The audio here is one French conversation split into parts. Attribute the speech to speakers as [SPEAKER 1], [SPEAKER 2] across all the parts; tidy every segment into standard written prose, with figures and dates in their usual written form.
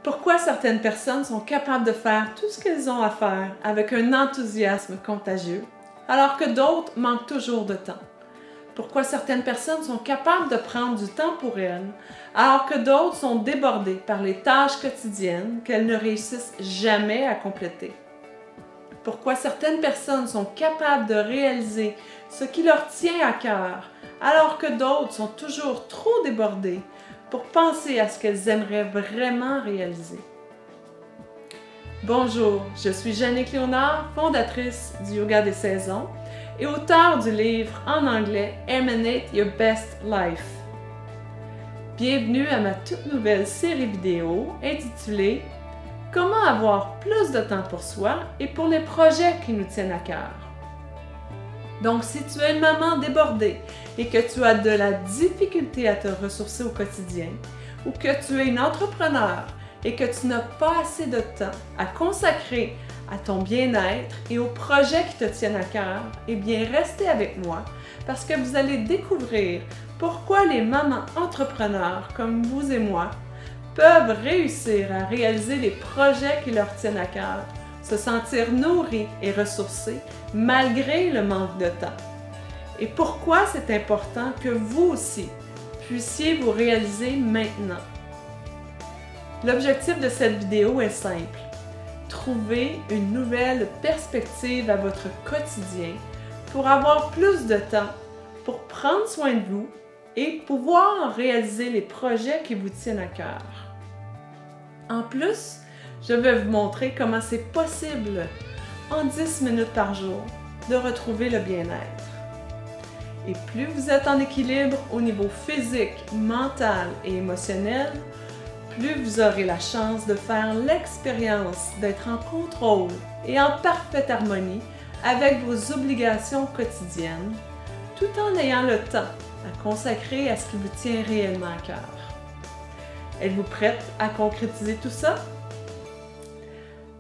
[SPEAKER 1] Pourquoi certaines personnes sont capables de faire tout ce qu'elles ont à faire avec un enthousiasme contagieux, alors que d'autres manquent toujours de temps? Pourquoi certaines personnes sont capables de prendre du temps pour elles, alors que d'autres sont débordées par les tâches quotidiennes qu'elles ne réussissent jamais à compléter? Pourquoi certaines personnes sont capables de réaliser ce qui leur tient à cœur, alors que d'autres sont toujours trop débordées pour penser à ce qu'elles aimeraient vraiment réaliser? Bonjour, je suis Jannick Léonard, fondatrice du Yoga des Saisons et auteure du livre en anglais Emanate Your Best Life. Bienvenue à ma toute nouvelle série vidéo intitulée Comment avoir plus de temps pour soi et pour les projets qui nous tiennent à cœur. Donc, si tu es une maman débordée et que tu as de la difficulté à te ressourcer au quotidien, ou que tu es une entrepreneur et que tu n'as pas assez de temps à consacrer à ton bien-être et aux projets qui te tiennent à cœur, eh bien, restez avec moi parce que vous allez découvrir pourquoi les mamans entrepreneurs comme vous et moi peuvent réussir à réaliser les projets qui leur tiennent à cœur, se sentir nourris et ressourcés malgré le manque de temps. Et pourquoi c'est important que vous aussi puissiez vous réaliser maintenant. L'objectif de cette vidéo est simple. Trouver une nouvelle perspective à votre quotidien pour avoir plus de temps, pour prendre soin de vous et pouvoir réaliser les projets qui vous tiennent à cœur. En plus, je vais vous montrer comment c'est possible, en 10 minutes par jour, de retrouver le bien-être. Et plus vous êtes en équilibre au niveau physique, mental et émotionnel, plus vous aurez la chance de faire l'expérience d'être en contrôle et en parfaite harmonie avec vos obligations quotidiennes, tout en ayant le temps à consacrer à ce qui vous tient réellement à cœur. Êtes-vous prête à concrétiser tout ça?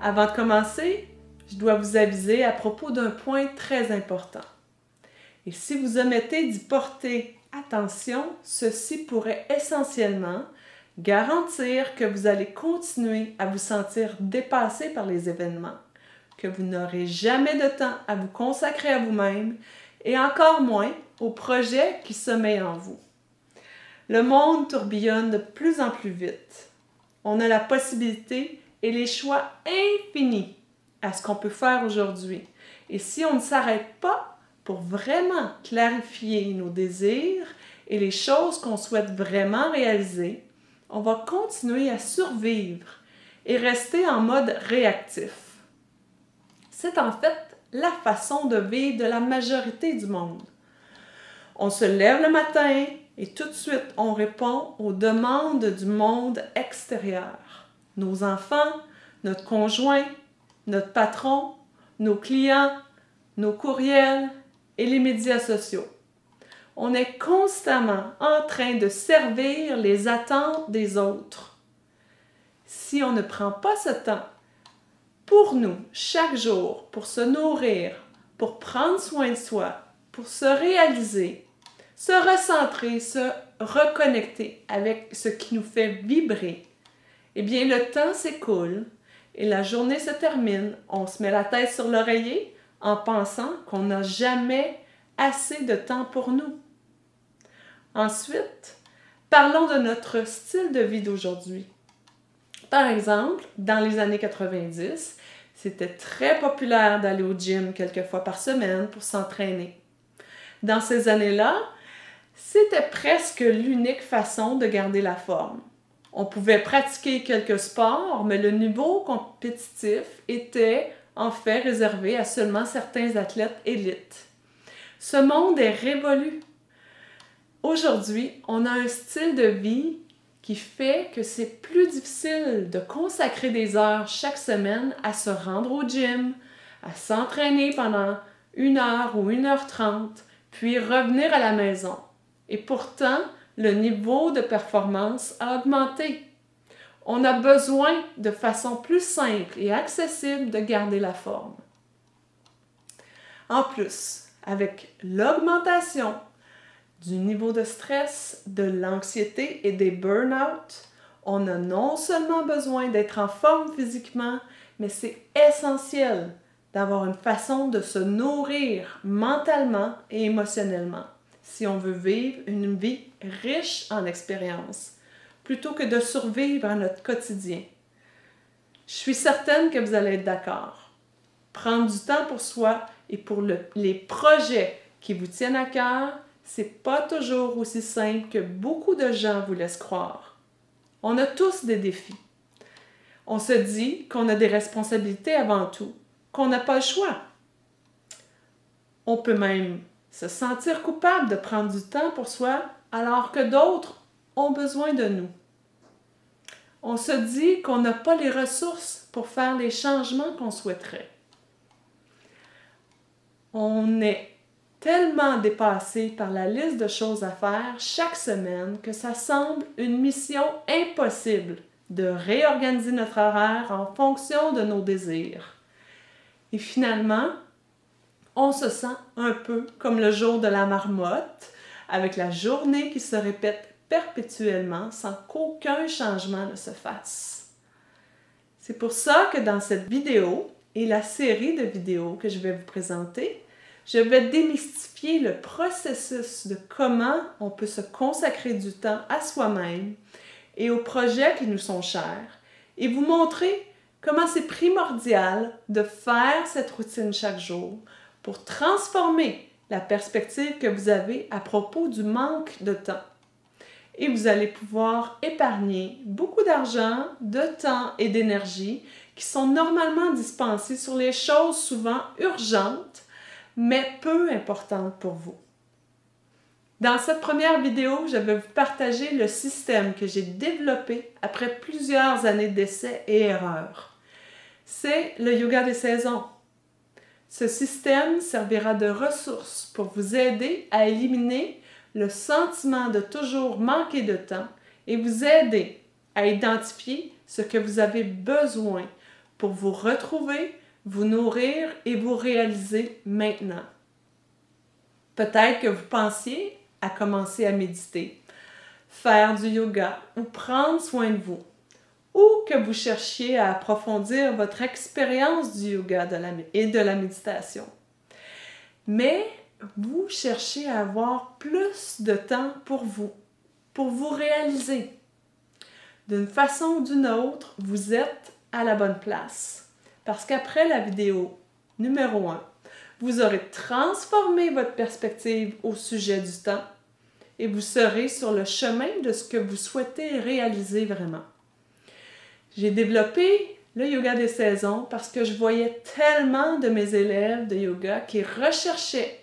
[SPEAKER 1] Avant de commencer, je dois vous aviser à propos d'un point très important. Et si vous omettez d'y porter attention, ceci pourrait essentiellement garantir que vous allez continuer à vous sentir dépassé par les événements, que vous n'aurez jamais de temps à vous consacrer à vous-même et encore moins aux projets qui sommeillent en vous. Le monde tourbillonne de plus en plus vite. On a la possibilité et les choix infinis à ce qu'on peut faire aujourd'hui. Et si on ne s'arrête pas pour vraiment clarifier nos désirs et les choses qu'on souhaite vraiment réaliser, on va continuer à survivre et rester en mode réactif. C'est en fait la façon de vivre de la majorité du monde. On se lève le matin et tout de suite on répond aux demandes du monde extérieur. Nos enfants, notre conjoint, notre patron, nos clients, nos courriels et les médias sociaux. On est constamment en train de servir les attentes des autres. Si on ne prend pas ce temps pour nous, chaque jour, pour se nourrir, pour prendre soin de soi, pour se réaliser, se recentrer, se reconnecter avec ce qui nous fait vibrer, eh bien le temps s'écoule et la journée se termine. On se met la tête sur l'oreiller en pensant qu'on n'a jamais assez de temps pour nous. Ensuite, parlons de notre style de vie d'aujourd'hui. Par exemple, dans les années 90, c'était très populaire d'aller au gym quelques fois par semaine pour s'entraîner. Dans ces années-là, c'était presque l'unique façon de garder la forme. On pouvait pratiquer quelques sports, mais le niveau compétitif était en fait réservé à seulement certains athlètes élites. Ce monde est révolu. Aujourd'hui, on a un style de vie qui fait que c'est plus difficile de consacrer des heures chaque semaine à se rendre au gym, à s'entraîner pendant 1 heure ou 1h30, puis revenir à la maison. Et pourtant, le niveau de performance a augmenté. On a besoin de façon plus simple et accessible de garder la forme. En plus, avec l'augmentation du niveau de stress, de l'anxiété et des burn-out, On a non seulement besoin d'être en forme physiquement, mais c'est essentiel d'avoir une façon de se nourrir mentalement et émotionnellement si on veut vivre une vie riche en expériences, plutôt que de survivre à notre quotidien. Je suis certaine que vous allez être d'accord. Prendre du temps pour soi et pour les projets qui vous tiennent à cœur, c'est pas toujours aussi simple que beaucoup de gens vous laissent croire. On a tous des défis. On se dit qu'on a des responsabilités avant tout, qu'on n'a pas le choix. On peut même se sentir coupable de prendre du temps pour soi alors que d'autres ont besoin de nous. On se dit qu'on n'a pas les ressources pour faire les changements qu'on souhaiterait. On est tellement dépassé par la liste de choses à faire chaque semaine que ça semble une mission impossible de réorganiser notre horaire en fonction de nos désirs. Et finalement, on se sent un peu comme le jour de la marmotte, avec la journée qui se répète perpétuellement sans qu'aucun changement ne se fasse. C'est pour ça que dans cette vidéo et la série de vidéos que je vais vous présenter, je vais démystifier le processus de comment on peut se consacrer du temps à soi-même et aux projets qui nous sont chers et vous montrer comment c'est primordial de faire cette routine chaque jour pour transformer la perspective que vous avez à propos du manque de temps. Et vous allez pouvoir épargner beaucoup d'argent, de temps et d'énergie qui sont normalement dispensés sur les choses souvent urgentes, mais peu importantes pour vous. Dans cette première vidéo, je vais vous partager le système que j'ai développé après plusieurs années d'essais et erreurs. C'est le yoga des saisons. Ce système servira de ressource pour vous aider à éliminer le sentiment de toujours manquer de temps et vous aider à identifier ce que vous avez besoin pour vous retrouver, vous nourrir et vous réaliser maintenant. Peut-être que vous pensiez à commencer à méditer, faire du yoga ou prendre soin de vous, ou que vous cherchiez à approfondir votre expérience du yoga et de la méditation. Mais vous cherchez à avoir plus de temps pour vous réaliser. D'une façon ou d'une autre, vous êtes à la bonne place. Parce qu'après la vidéo numéro 1, vous aurez transformé votre perspective au sujet du temps et vous serez sur le chemin de ce que vous souhaitez réaliser vraiment. J'ai développé le yoga des saisons parce que je voyais tellement de mes élèves de yoga qui recherchaient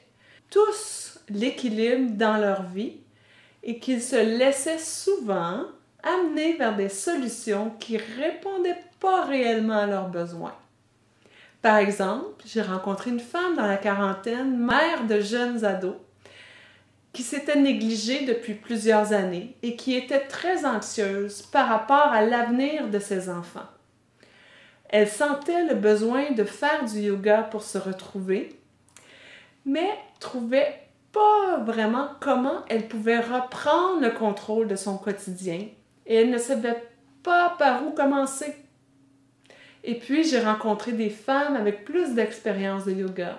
[SPEAKER 1] tous l'équilibre dans leur vie et qu'ils se laissaient souvent amener vers des solutions qui ne répondaient pas réellement à leurs besoins. Par exemple, j'ai rencontré une femme dans la quarantaine, mère de jeunes ados, qui s'était négligée depuis plusieurs années et qui était très anxieuse par rapport à l'avenir de ses enfants. Elle sentait le besoin de faire du yoga pour se retrouver, mais trouvait pas vraiment comment elle pouvait reprendre le contrôle de son quotidien et elle ne savait pas par où commencer. Et puis, j'ai rencontré des femmes avec plus d'expérience de yoga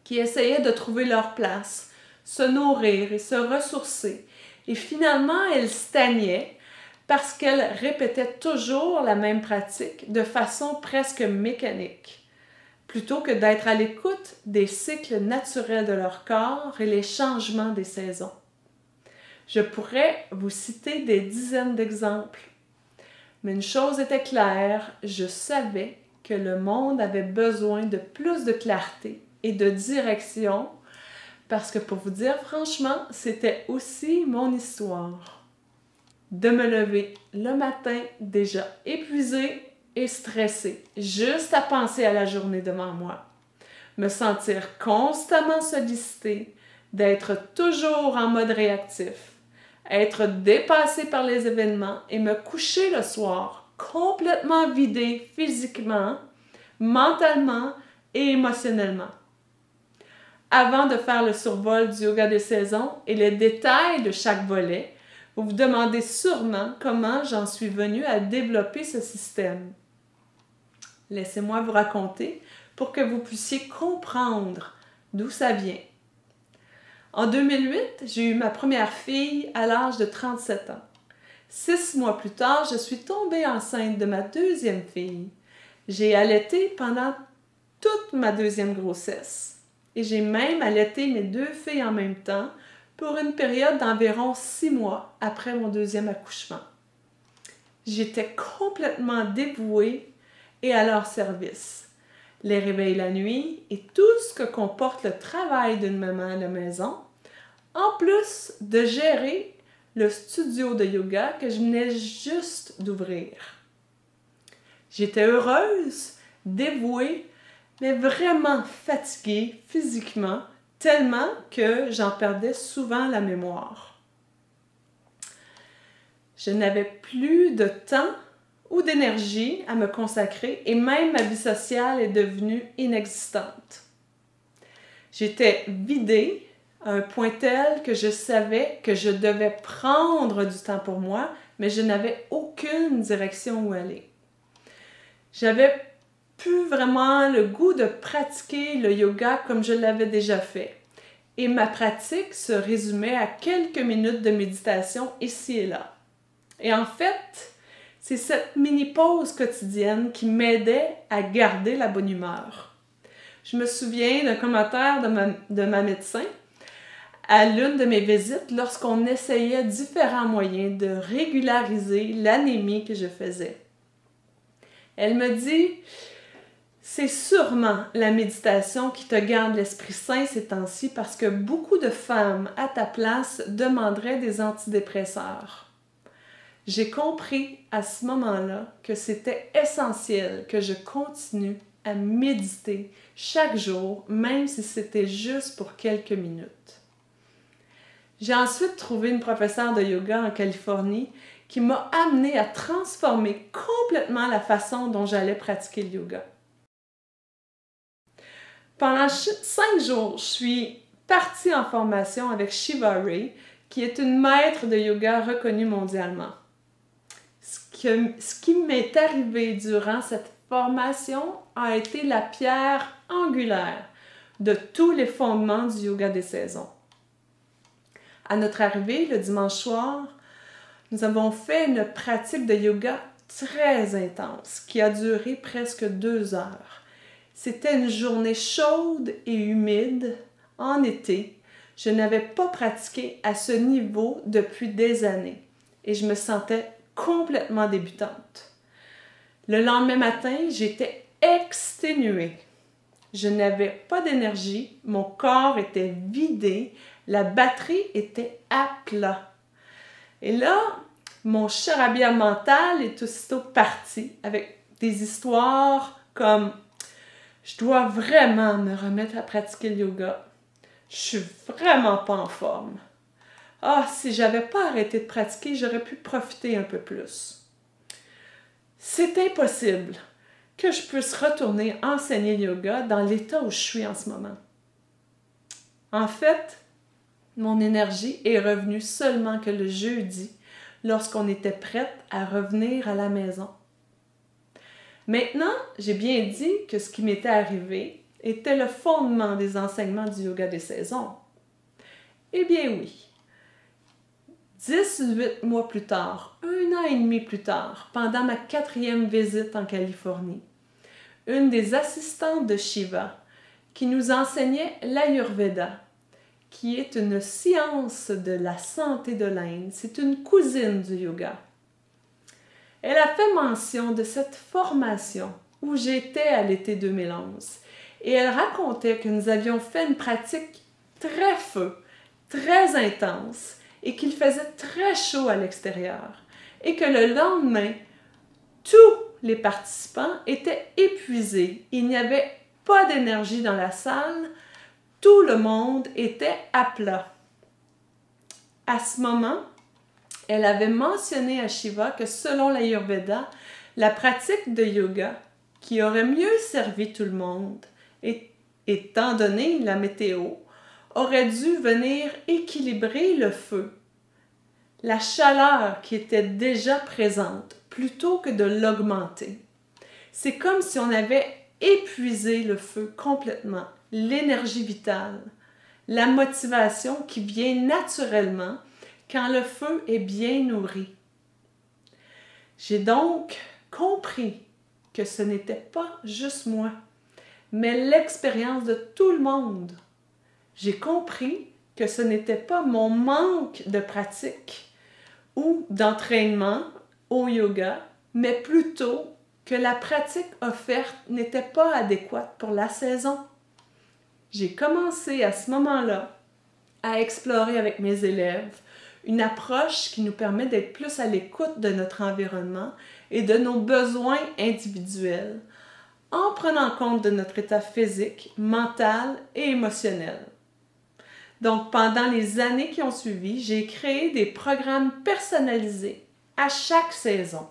[SPEAKER 1] qui essayaient de trouver leur place, se nourrir et se ressourcer. Et finalement, elles stagnaient parce qu'elles répétaient toujours la même pratique de façon presque mécanique, plutôt que d'être à l'écoute des cycles naturels de leur corps et les changements des saisons. Je pourrais vous citer des dizaines d'exemples. Mais une chose était claire, je savais que le monde avait besoin de plus de clarté et de direction parce que pour vous dire franchement, c'était aussi mon histoire. De me lever le matin déjà épuisée et stressée, juste à penser à la journée devant moi. Me sentir constamment sollicitée, d'être toujours en mode réactif, être dépassée par les événements et me coucher le soir complètement vidée physiquement, mentalement et émotionnellement. Avant de faire le survol du yoga des saisons et les détails de chaque volet, Vous vous demandez sûrement comment j'en suis venue à développer ce système. Laissez-moi vous raconter pour que vous puissiez comprendre d'où ça vient. En 2008, j'ai eu ma première fille à l'âge de 37 ans. 6 mois plus tard, je suis tombée enceinte de ma deuxième fille. J'ai allaité pendant toute ma deuxième grossesse. Et j'ai même allaité mes 2 filles en même temps pour une période d'environ 6 mois après mon deuxième accouchement. J'étais complètement dévouée et à leur service. Les réveils la nuit et tout ce que comporte le travail d'une maman à la maison, en plus de gérer le studio de yoga que je venais juste d'ouvrir. J'étais heureuse, dévouée, mais vraiment fatiguée physiquement, tellement que j'en perdais souvent la mémoire. Je n'avais plus de temps ou d'énergie à me consacrer et même ma vie sociale est devenue inexistante. J'étais vidée à un point tel que je savais que je devais prendre du temps pour moi, mais je n'avais aucune direction où aller. J'avais plus vraiment le goût de pratiquer le yoga comme je l'avais déjà fait. Et ma pratique se résumait à quelques minutes de méditation ici et là. Et en fait, c'est cette mini-pause quotidienne qui m'aidait à garder la bonne humeur. Je me souviens d'un commentaire de ma médecin à l'une de mes visites lorsqu'on essayait différents moyens de régulariser l'anémie que je faisais. Elle me dit « C'est sûrement la méditation qui te garde l'esprit sain ces temps-ci parce que beaucoup de femmes à ta place demanderaient des antidépresseurs. » J'ai compris à ce moment-là que c'était essentiel que je continue à méditer chaque jour, même si c'était juste pour quelques minutes. J'ai ensuite trouvé une professeure de yoga en Californie qui m'a amenée à transformer complètement la façon dont j'allais pratiquer le yoga. Pendant 5 jours, je suis partie en formation avec Shiva Rea, qui est une maître de yoga reconnue mondialement. Ce qui m'est arrivé durant cette formation a été la pierre angulaire de tous les fondements du yoga des saisons. À notre arrivée, le dimanche soir, nous avons fait une pratique de yoga très intense qui a duré presque 2 heures. C'était une journée chaude et humide en été. Je n'avais pas pratiqué à ce niveau depuis des années et je me sentais complètement débutante. Le lendemain matin, j'étais exténuée. Je n'avais pas d'énergie, mon corps était vidé, la batterie était à plat. Et là, mon charabia mental est aussitôt parti avec des histoires comme « Je dois vraiment me remettre à pratiquer le yoga. Je suis vraiment pas en forme. Ah, si j'avais pas arrêté de pratiquer, j'aurais pu profiter un peu plus. C'est impossible que je puisse retourner enseigner le yoga dans l'état où je suis en ce moment. » En fait, mon énergie est revenue seulement que le jeudi, lorsqu'on était prête à revenir à la maison. Maintenant, j'ai bien dit que ce qui m'était arrivé était le fondement des enseignements du yoga des saisons. Eh bien oui. 18 mois plus tard, 1 an et demi plus tard, pendant ma 4e visite en Californie, une des assistantes de Shiva qui nous enseignait l'Ayurveda, qui est une science de la santé de l'Inde. C'est une cousine du yoga. Elle a fait mention de cette formation où j'étais à l'été 2011 et elle racontait que nous avions fait une pratique très feu, très intense et qu'il faisait très chaud à l'extérieur et que le lendemain, tous les participants étaient épuisés. Il n'y avait pas d'énergie dans la salle. Tout le monde était à plat. À ce moment, elle avait mentionné à Shiva que selon l'Ayurveda, la pratique de yoga qui aurait mieux servi tout le monde, étant donné la météo, aurait dû venir équilibrer le feu. la chaleur qui était déjà présente plutôt que de l'augmenter. C'est comme si on avait épuisé le feu complètement, l'énergie vitale, la motivation qui vient naturellement quand le feu est bien nourri. J'ai donc compris que ce n'était pas juste moi, mais l'expérience de tout le monde. J'ai compris que ce n'était pas mon manque de pratique ou d'entraînement au yoga, mais plutôt que la pratique offerte n'était pas adéquate pour la saison. J'ai commencé à ce moment-là à explorer avec mes élèves une approche qui nous permet d'être plus à l'écoute de notre environnement et de nos besoins individuels, en prenant compte de notre état physique, mental et émotionnel. Donc, pendant les années qui ont suivi, j'ai créé des programmes personnalisés à chaque saison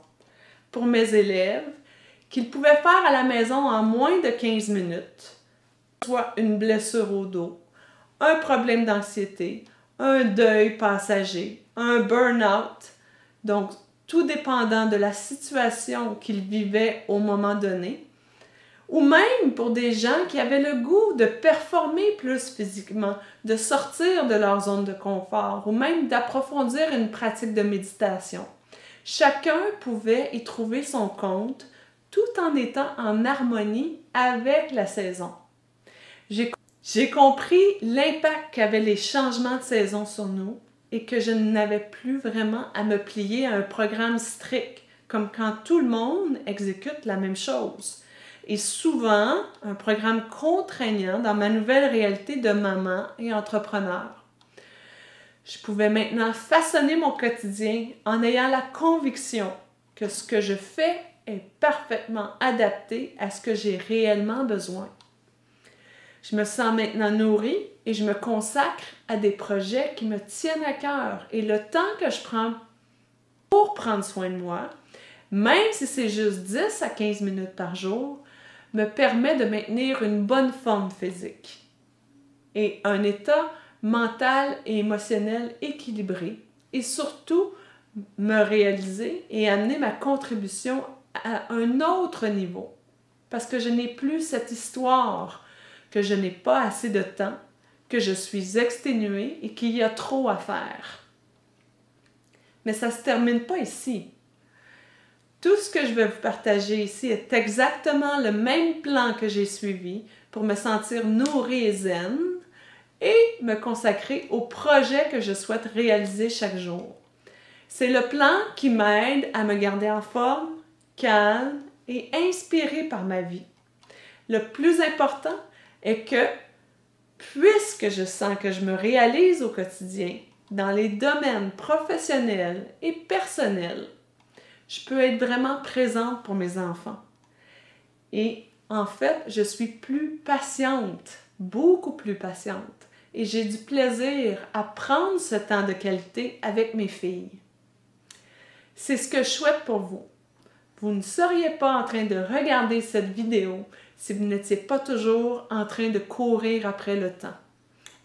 [SPEAKER 1] pour mes élèves qu'ils pouvaient faire à la maison en moins de 15 minutes, soit une blessure au dos, un problème d'anxiété, un deuil passager, un burn-out, donc tout dépendant de la situation qu'ils vivaient au moment donné, ou même pour des gens qui avaient le goût de performer plus physiquement, de sortir de leur zone de confort, ou même d'approfondir une pratique de méditation. Chacun pouvait y trouver son compte tout en étant en harmonie avec la saison. J'ai compris l'impact qu'avaient les changements de saison sur nous et que je n'avais plus vraiment à me plier à un programme strict, comme quand tout le monde exécute la même chose. Et souvent, un programme contraignant dans ma nouvelle réalité de maman et entrepreneur. Je pouvais maintenant façonner mon quotidien en ayant la conviction que ce que je fais est parfaitement adapté à ce que j'ai réellement besoin. Je me sens maintenant nourrie et je me consacre à des projets qui me tiennent à cœur. Et le temps que je prends pour prendre soin de moi, même si c'est juste 10 à 15 minutes par jour, me permet de maintenir une bonne forme physique et un état mental et émotionnel équilibré et surtout me réaliser et amener ma contribution à un autre niveau parce que je n'ai plus cette histoire que je n'ai pas assez de temps, que je suis exténuée et qu'il y a trop à faire. Mais ça ne se termine pas ici. Tout ce que je vais vous partager ici est exactement le même plan que j'ai suivi pour me sentir nourrie et zen et me consacrer aux projets que je souhaite réaliser chaque jour. C'est le plan qui m'aide à me garder en forme, calme et inspirée par ma vie. Le plus important est que, puisque je sens que je me réalise au quotidien dans les domaines professionnels et personnels, je peux être vraiment présente pour mes enfants. Et en fait, je suis plus patiente, beaucoup plus patiente. Et j'ai du plaisir à prendre ce temps de qualité avec mes filles. C'est ce que je souhaite pour vous. Vous ne seriez pas en train de regarder cette vidéo si vous n'étiez pas toujours en train de courir après le temps,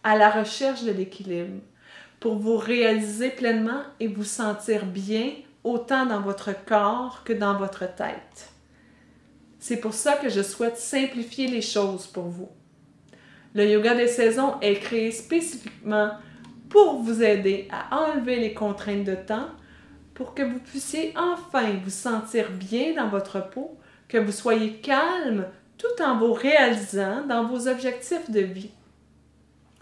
[SPEAKER 1] à la recherche de l'équilibre, pour vous réaliser pleinement et vous sentir bien autant dans votre corps que dans votre tête. C'est pour ça que je souhaite simplifier les choses pour vous. Le yoga des saisons est créé spécifiquement pour vous aider à enlever les contraintes de temps, pour que vous puissiez enfin vous sentir bien dans votre peau, que vous soyez calme tout en vous réalisant dans vos objectifs de vie.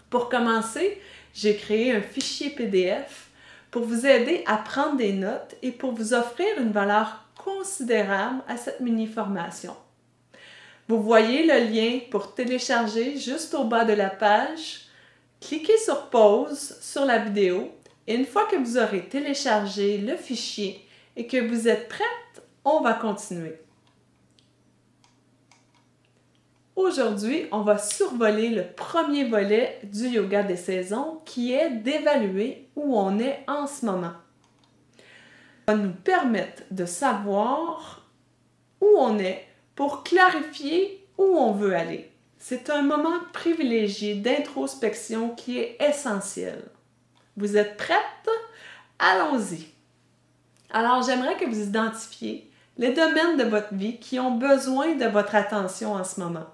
[SPEAKER 1] Pour commencer, j'ai créé un fichier PDF pour vous aider à prendre des notes et pour vous offrir une valeur considérable à cette mini-formation. Vous voyez le lien pour télécharger juste au bas de la page. Cliquez sur pause sur la vidéo et une fois que vous aurez téléchargé le fichier et que vous êtes prête, on va continuer. Aujourd'hui, on va survoler le premier volet du yoga des saisons qui est d'évaluer où on est en ce moment. Ça va nous permettre de savoir où on est pour clarifier où on veut aller. C'est un moment privilégié d'introspection qui est essentiel. Vous êtes prête? allons-y. Alors, j'aimerais que vous identifiez les domaines de votre vie qui ont besoin de votre attention en ce moment.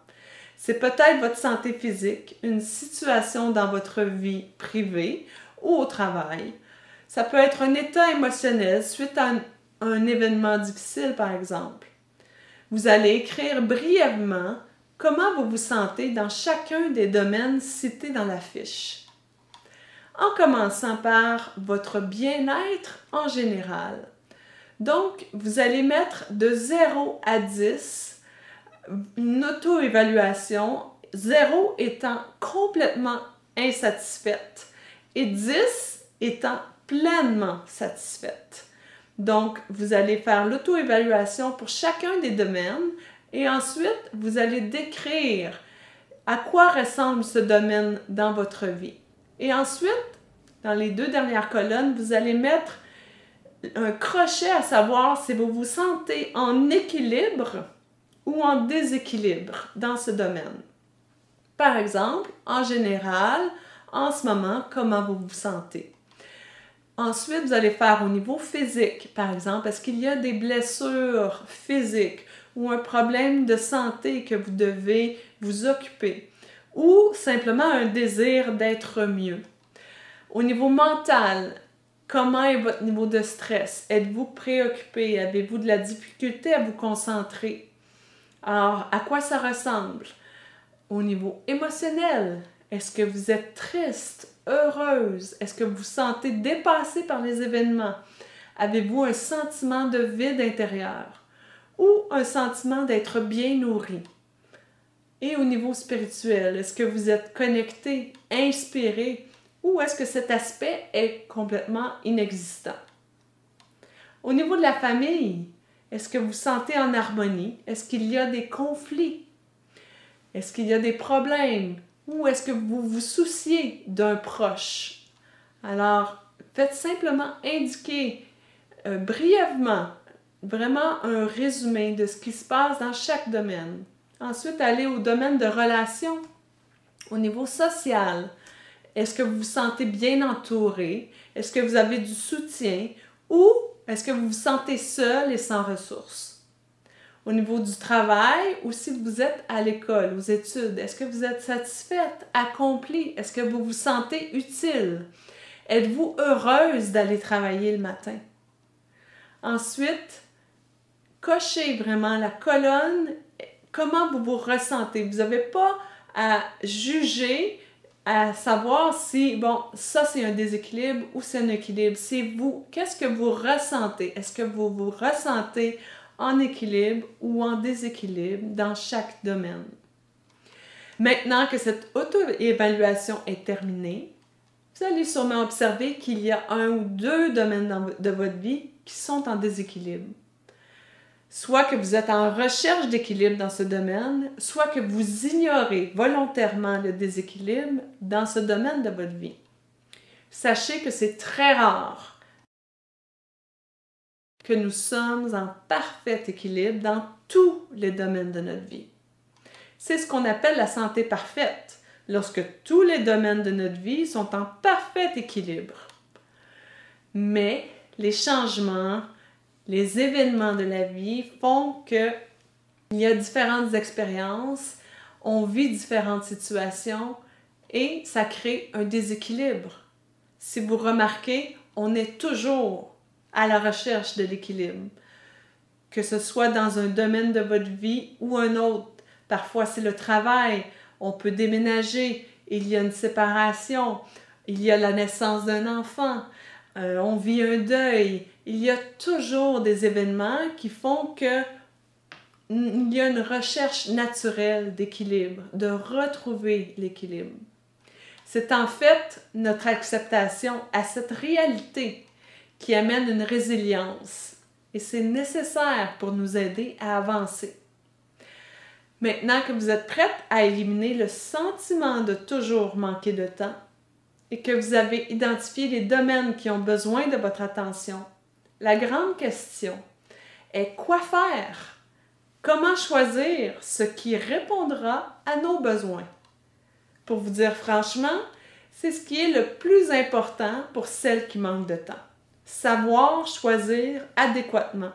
[SPEAKER 1] C'est peut-être votre santé physique, une situation dans votre vie privée ou au travail. Ça peut être un état émotionnel suite à un événement difficile, par exemple. Vous allez écrire brièvement comment vous vous sentez dans chacun des domaines cités dans la fiche. En commençant par votre bien-être en général. Donc, vous allez mettre de 0 à 10 une auto-évaluation, 0 étant complètement insatisfaite et 10 étant pleinement satisfaite. Donc, vous allez faire l'auto-évaluation pour chacun des domaines et ensuite, vous allez décrire à quoi ressemble ce domaine dans votre vie. Et ensuite, dans les 2 dernières colonnes, vous allez mettre un crochet à savoir si vous vous sentez en équilibre ou en déséquilibre dans ce domaine. Par exemple, en général, en ce moment, comment vous vous sentez. Ensuite, vous allez faire au niveau physique, par exemple, est-ce qu'il y a des blessures physiques ou un problème de santé que vous devez vous occuper ou simplement un désir d'être mieux. Au niveau mental, comment est votre niveau de stress? Êtes-vous préoccupé? Avez-vous de la difficulté à vous concentrer? Alors, à quoi ça ressemble? Au niveau émotionnel, est-ce que vous êtes triste, heureuse? Est-ce que vous vous sentez dépassé par les événements? Avez-vous un sentiment de vide intérieur? Ou un sentiment d'être bien nourri? Et au niveau spirituel, est-ce que vous êtes connecté, inspiré? Ou est-ce que cet aspect est complètement inexistant? Au niveau de la famille, est-ce que vous vous sentez en harmonie? Est-ce qu'il y a des conflits? Est-ce qu'il y a des problèmes? Ou est-ce que vous vous souciez d'un proche? Alors, faites simplement indiquer brièvement, vraiment un résumé de ce qui se passe dans chaque domaine. Ensuite, allez au domaine de relations. Au niveau social, est-ce que vous vous sentez bien entouré? Est-ce que vous avez du soutien? Ou est-ce que vous vous sentez seul et sans ressources? Au niveau du travail, ou si vous êtes à l'école, aux études, est-ce que vous êtes satisfaite, accomplie? Est-ce que vous vous sentez utile? Êtes-vous heureuse d'aller travailler le matin? Ensuite, cochez vraiment la colonne, comment vous vous ressentez. Vous n'avez pas à juger, à savoir si, bon, ça c'est un déséquilibre ou c'est un équilibre. C'est vous, qu'est-ce que vous ressentez? Est-ce que vous vous ressentez en équilibre ou en déséquilibre dans chaque domaine? Maintenant que cette auto-évaluation est terminée, vous allez sûrement observer qu'il y a 1 ou 2 domaines de votre vie qui sont en déséquilibre. Soit que vous êtes en recherche d'équilibre dans ce domaine, soit que vous ignorez volontairement le déséquilibre dans ce domaine de votre vie. Sachez que c'est très rare que nous sommes en parfait équilibre dans tous les domaines de notre vie. C'est ce qu'on appelle la santé parfaite, lorsque tous les domaines de notre vie sont en parfait équilibre. Mais les changements, les événements de la vie font qu'il y a différentes expériences, on vit différentes situations et ça crée un déséquilibre. Si vous remarquez, on est toujours à la recherche de l'équilibre, que ce soit dans un domaine de votre vie ou un autre. Parfois, c'est le travail, on peut déménager, il y a une séparation, il y a la naissance d'un enfant, on vit un deuil. Il y a toujours des événements qui font qu'il y a une recherche naturelle d'équilibre, de retrouver l'équilibre. C'est en fait notre acceptation à cette réalité qui amène une résilience et c'est nécessaire pour nous aider à avancer. Maintenant que vous êtes prête à éliminer le sentiment de toujours manquer de temps et que vous avez identifié les domaines qui ont besoin de votre attention, la grande question est quoi faire? Comment choisir ce qui répondra à nos besoins? Pour vous dire franchement, c'est ce qui est le plus important pour celles qui manquent de temps. Savoir choisir adéquatement.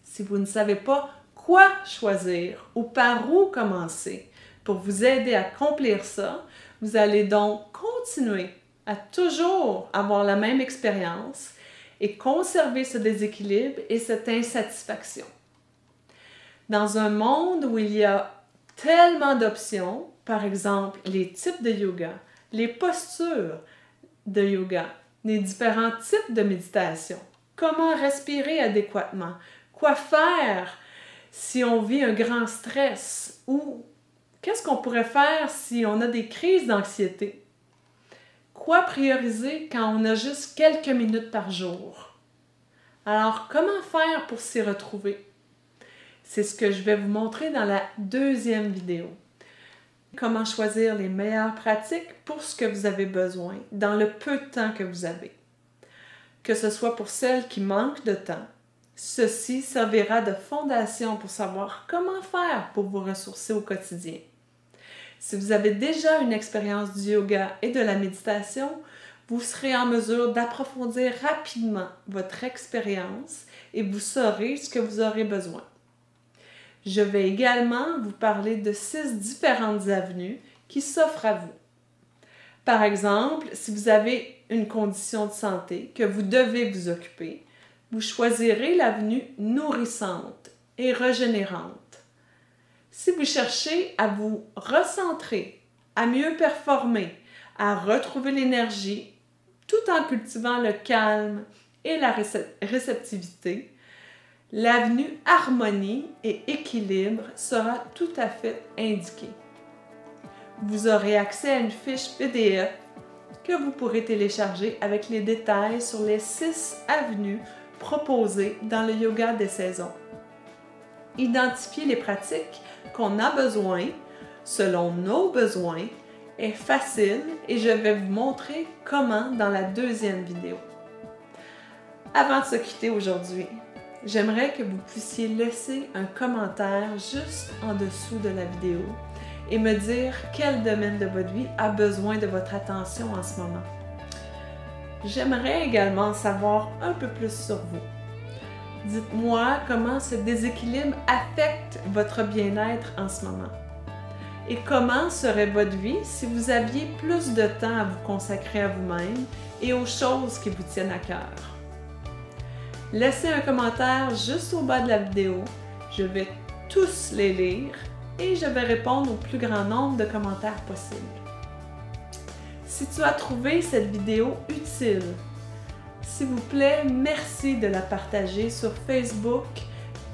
[SPEAKER 1] Si vous ne savez pas quoi choisir ou par où commencer pour vous aider à accomplir ça, vous allez donc continuer à toujours avoir la même expérience et conserver ce déséquilibre et cette insatisfaction. Dans un monde où il y a tellement d'options, par exemple les types de yoga, les postures de yoga, les différents types de méditation, comment respirer adéquatement, quoi faire si on vit un grand stress ou qu'est-ce qu'on pourrait faire si on a des crises d'anxiété, quoi prioriser quand on a juste quelques minutes par jour. Alors, comment faire pour s'y retrouver? C'est ce que je vais vous montrer dans la deuxième vidéo. Comment choisir les meilleures pratiques pour ce que vous avez besoin, dans le peu de temps que vous avez. Que ce soit pour celles qui manquent de temps, ceci servira de fondation pour savoir comment faire pour vous ressourcer au quotidien. Si vous avez déjà une expérience du yoga et de la méditation, vous serez en mesure d'approfondir rapidement votre expérience et vous saurez ce que vous aurez besoin. Je vais également vous parler de 6 différentes avenues qui s'offrent à vous. Par exemple, si vous avez une condition de santé que vous devez vous occuper, vous choisirez l'avenue nourrissante et régénérante. Si vous cherchez à vous recentrer, à mieux performer, à retrouver l'énergie, tout en cultivant le calme et la réceptivité, l'avenue harmonie et équilibre sera tout à fait indiquée. Vous aurez accès à une fiche PDF que vous pourrez télécharger avec les détails sur les 6 avenues proposées dans le yoga des saisons. Identifier les pratiques qu'on a besoin selon nos besoins est facile et je vais vous montrer comment dans la deuxième vidéo. Avant de se quitter aujourd'hui, j'aimerais que vous puissiez laisser un commentaire juste en dessous de la vidéo et me dire quel domaine de votre vie a besoin de votre attention en ce moment. J'aimerais également savoir un peu plus sur vous. Dites-moi comment ce déséquilibre affecte votre bien-être en ce moment. Et comment serait votre vie si vous aviez plus de temps à vous consacrer à vous-même et aux choses qui vous tiennent à cœur. Laissez un commentaire juste au bas de la vidéo. Je vais tous les lire et je vais répondre au plus grand nombre de commentaires possible. Si tu as trouvé cette vidéo utile, s'il vous plaît, merci de la partager sur Facebook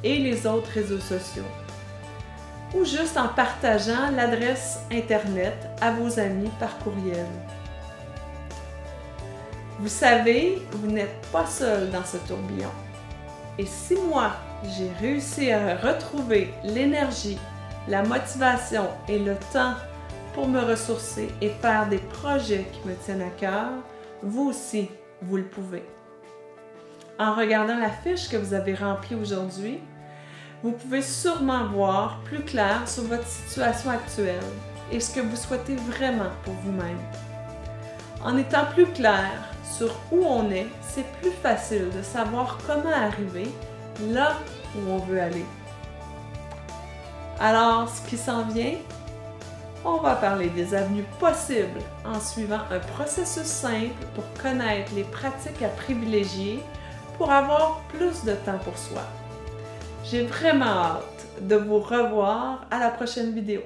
[SPEAKER 1] et les autres réseaux sociaux. Ou juste en partageant l'adresse Internet à vos amis par courriel. Vous savez, vous n'êtes pas seul dans ce tourbillon. Et si moi, j'ai réussi à retrouver l'énergie, la motivation et le temps pour me ressourcer et faire des projets qui me tiennent à cœur, vous aussi, vous le pouvez. En regardant la fiche que vous avez remplie aujourd'hui, vous pouvez sûrement voir plus clair sur votre situation actuelle et ce que vous souhaitez vraiment pour vous-même. En étant plus clair sur où on est, c'est plus facile de savoir comment arriver là où on veut aller. Alors, ce qui s'en vient, on va parler des avenues possibles en suivant un processus simple pour connaître les pratiques à privilégier pour avoir plus de temps pour soi. J'ai vraiment hâte de vous revoir à la prochaine vidéo.